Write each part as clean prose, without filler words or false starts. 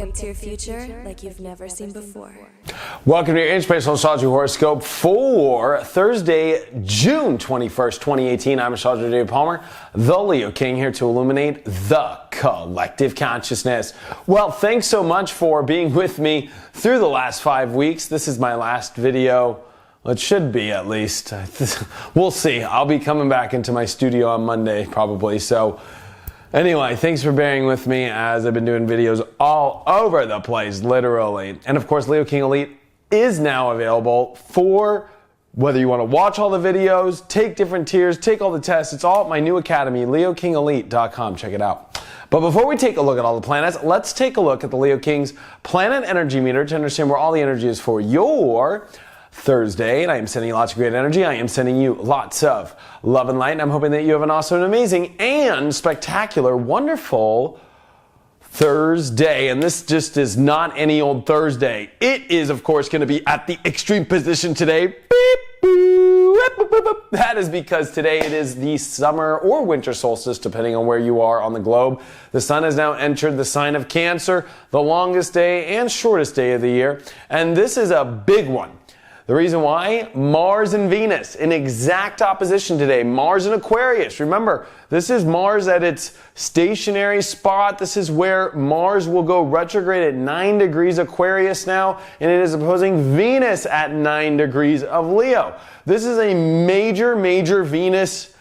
into your future like you've never seen before. Welcome to your inspirational astrology horoscope for Thursday, June 21st, 2018. I'm astrologer David Palmer, the Leo King, here to illuminate the collective consciousness. Well, thanks so much for being with me through the last 5 weeks. This is my last video. Well, it should be, at least. We'll see. I'll be coming back into my studio on Monday, probably. So anyway, thanks for bearing with me as I've been doing videos all over the place, literally. And of course, Leo King Elite is now available for whether you want to watch all the videos, take different tiers, take all the tests. It's all at my new academy, leokingelite.com. Check it out. But before we take a look at all the planets, let's take a look at the Leo King's planet energy meter to understand where all the energy is for your Thursday. And I am sending you lots of great energy. I am sending you lots of love and light. And I'm hoping that you have an awesome, amazing, and spectacular, wonderful Thursday. And this just is not any old Thursday. It is, of course, going to be at the extreme position today. Beep, boop, boop, boop, boop. That is because today it is the summer or winter solstice, depending on where you are on the globe. The sun has now entered the sign of Cancer, the longest day and shortest day of the year. And this is a big one. The reason why? Mars and Venus in exact opposition today. Mars in Aquarius. Remember, this is Mars at its stationary spot. This is where Mars will go retrograde at 9 degrees Aquarius now, and it is opposing Venus at 9 degrees of Leo. This is a major, major Venus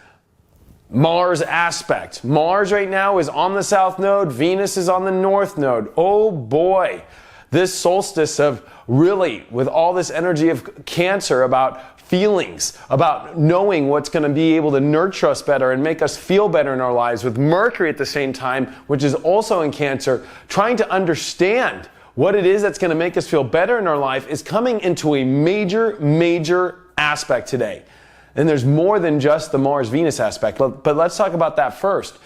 Mars aspect. Mars right now is on the south node. Venus is on the north node. Oh boy. This solstice of really, with all this energy of Cancer about feelings, about knowing what's going to be able to nurture us better and make us feel better in our lives, with Mercury at the same time, which is also in Cancer, trying to understand what it is that's going to make us feel better in our life, is coming into a major, major aspect today. And there's more than just the Mars-Venus aspect, but let's talk about that first.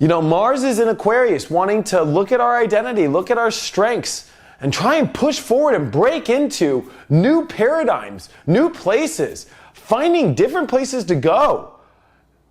You know, Mars is in Aquarius, wanting to look at our identity, look at our strengths, and try and push forward and break into new paradigms, new places, finding different places to go.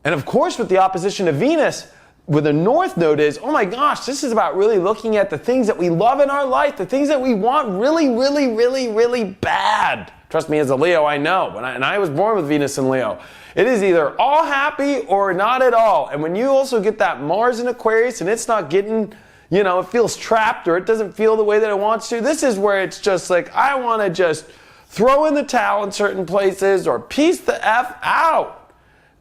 And of course, with the opposition of Venus, where the north node is, oh my gosh, this is about really looking at the things that we love in our life, the things that we want really, really, really, really bad. Trust me, as a Leo, I know. And I was born with Venus and Leo. It is either all happy or not at all. And when you also get that Mars in Aquarius and it's not getting, you know, it feels trapped or it doesn't feel the way that it wants to, this is where it's just like, I want to just throw in the towel in certain places or piece the F out.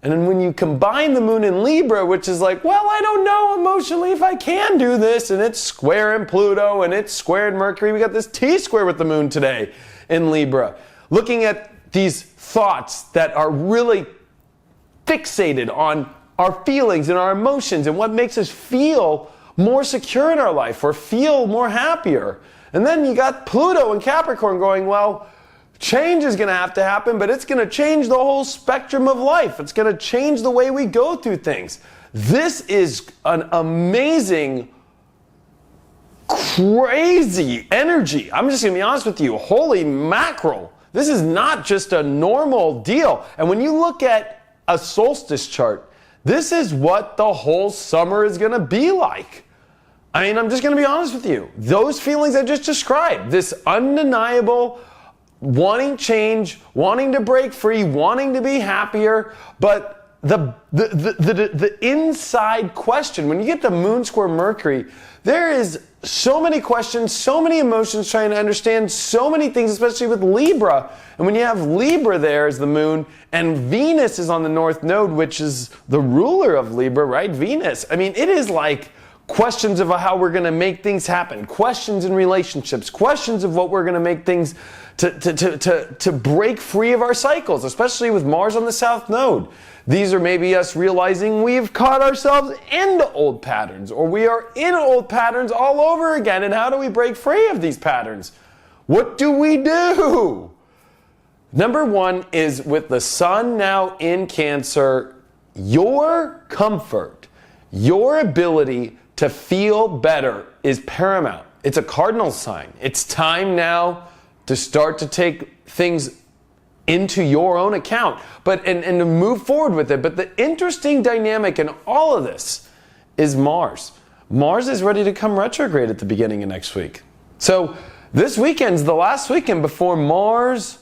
And then when you combine the moon in Libra, which is like, well, I don't know emotionally if I can do this, and it's square in Pluto and it's square in Mercury. We got this T-square with the moon today in Libra. Looking at these thoughts that are really fixated on our feelings and our emotions and what makes us feel more secure in our life or feel more happier. And then you got Pluto and Capricorn going, well, change is going to have to happen, but it's going to change the whole spectrum of life. It's going to change the way we go through things. This is an amazing, crazy energy. I'm just going to be honest with you. Holy mackerel. This is not just a normal deal. And when you look at a solstice chart, this is what the whole summer is going to be like. I mean, I'm just going to be honest with you. Those feelings I just described, this undeniable wanting change, wanting to break free, wanting to be happier, but the inside question, when you get the moon square Mercury, there is so many questions, so many emotions trying to understand so many things, especially with Libra. And when you have Libra there as the moon and Venus is on the north node, which is the ruler of Libra, right? Venus. I mean, it is like questions of how we're going to make things happen, questions in relationships, questions of what we're going to make things to break free of our cycles, especially with Mars on the south node. These are maybe us realizing we've caught ourselves into old patterns, or we are in old patterns all over again. And how do we break free of these patterns? What do we do? Number one is with the sun now in Cancer, your comfort, your ability to feel better is paramount. It's a cardinal sign. It's time now to start to take things into your own account, and to move forward with it. But the interesting dynamic in all of this is Mars. Mars is ready to come retrograde at the beginning of next week. So this weekend's the last weekend before Mars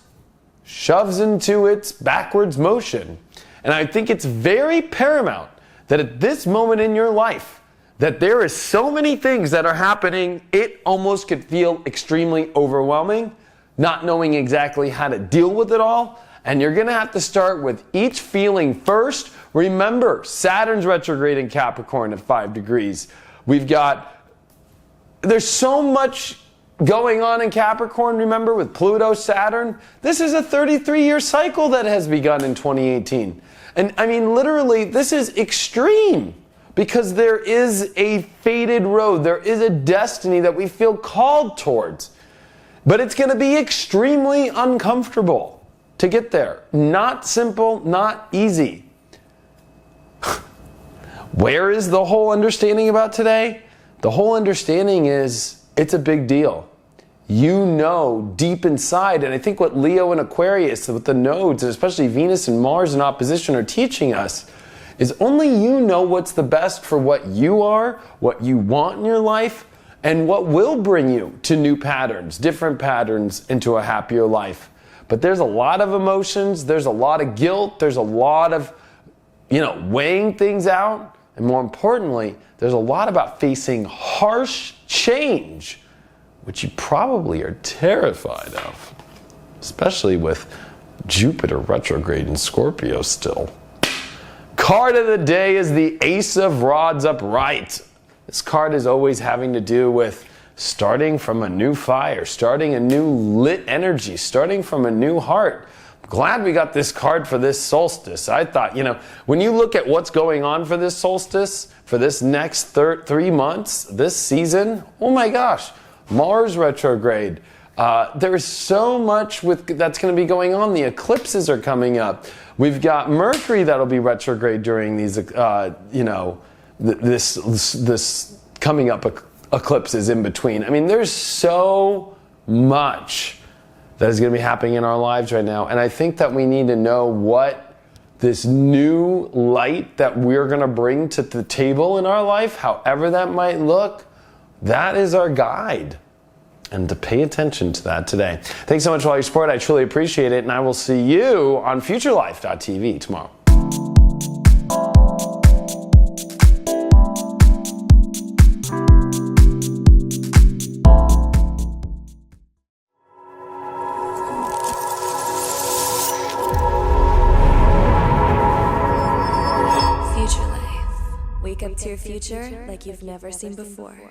shoves into its backwards motion. And I think it's very paramount that at this moment in your life, that there is so many things that are happening, it almost could feel extremely overwhelming, not knowing exactly how to deal with it all. And you're going to have to start with each feeling first. Remember, Saturn's retrograde in Capricorn at 5 degrees. There's so much going on in Capricorn, remember, with Pluto, Saturn. This is a 33-year cycle that has begun in 2018. And I mean, literally, this is extreme because there is a fated road. There is a destiny that we feel called towards. But it's going to be extremely uncomfortable to get there. Not simple, not easy. Where is the whole understanding about today? The whole understanding is it's a big deal. You know deep inside, and I think what Leo and Aquarius with the nodes, and especially Venus and Mars in opposition, are teaching us is only you know what's the best for what you are, what you want in your life, and what will bring you to new patterns, different patterns into a happier life. But there's a lot of emotions, there's a lot of guilt, there's a lot of, weighing things out. And more importantly, there's a lot about facing harsh change, which you probably are terrified of, especially with Jupiter retrograde in Scorpio still. Card of the day is the Ace of Rods upright. This card is always having to do with starting from a new fire, starting a new lit energy, starting from a new heart. I'm glad we got this card for this solstice. I thought, when you look at what's going on for this solstice, for this next 3 months, this season, oh my gosh, Mars retrograde. There's so much that's going to be going on. The eclipses are coming up. We've got Mercury that'll be retrograde during these, this coming up eclipses in between. I mean, there's so much that is going to be happening in our lives right now. And I think that we need to know what this new light that we're going to bring to the table in our life, however that might look, that is our guide. And to pay attention to that today. Thanks so much for all your support. I truly appreciate it. And I will see you on futurelife.tv tomorrow. Future Life. Wake up to your future like you've never seen before.